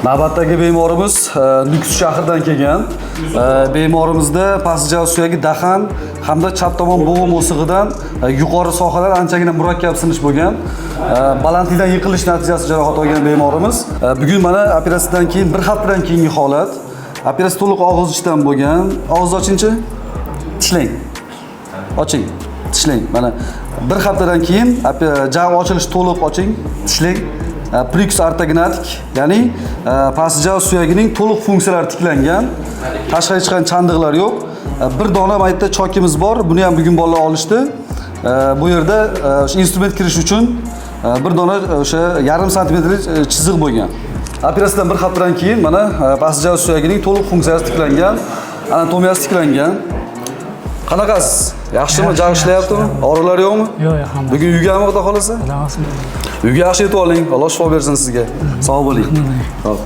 Navbatdagi bemorimiz Nukus shahridan kelgan. Bemorimizda pastjav suyagi dahan hamda chap tomon bo'g'im o'sig'idan yuqori sohalar anchagina murakkab sinish bo'lgan. Balandlikdan yiqilish natijasida jarohat olgan bemorimiz. Bugun mana operatsiyadan keyin bir haftadan keyingi holat. Operatsiya to'liq og'iz ichdan bo'lgan. Og'izni ochingchi? Tishlang. Oching. Tishlang. Mana bir haftadan keyin jag' ochilish to'liq oching, tishlang. Prix ortognatik, ya'ni pastjav suyagining to'liq funksiyalari tiklangan. Tashqari hech qanday chandiqlar yo'q. Bir dona maytda chokimiz bor. Buni ham bugun bolalar olishdi. Bu yerda o'sha instrument kirish uchun bir dona o'sha 1,5 santimetrlik chiziq bo'lgan. Operatsiyadan bir haftadan keyin mana pastjav suyagining to'liq funksiyasi tiklangan, anatomiyasi tiklangan. Qanaqasiz? Yaxshimi? Jag' ishlayaptimi? Og'riqlar yo'qmi? Yo'q, hamma. Bugun uyganmi, xudo xolasa? Uyga yaxshi yetib oling. Alloh shifo bersin sizga. Sog' bo'ling. Xo'p.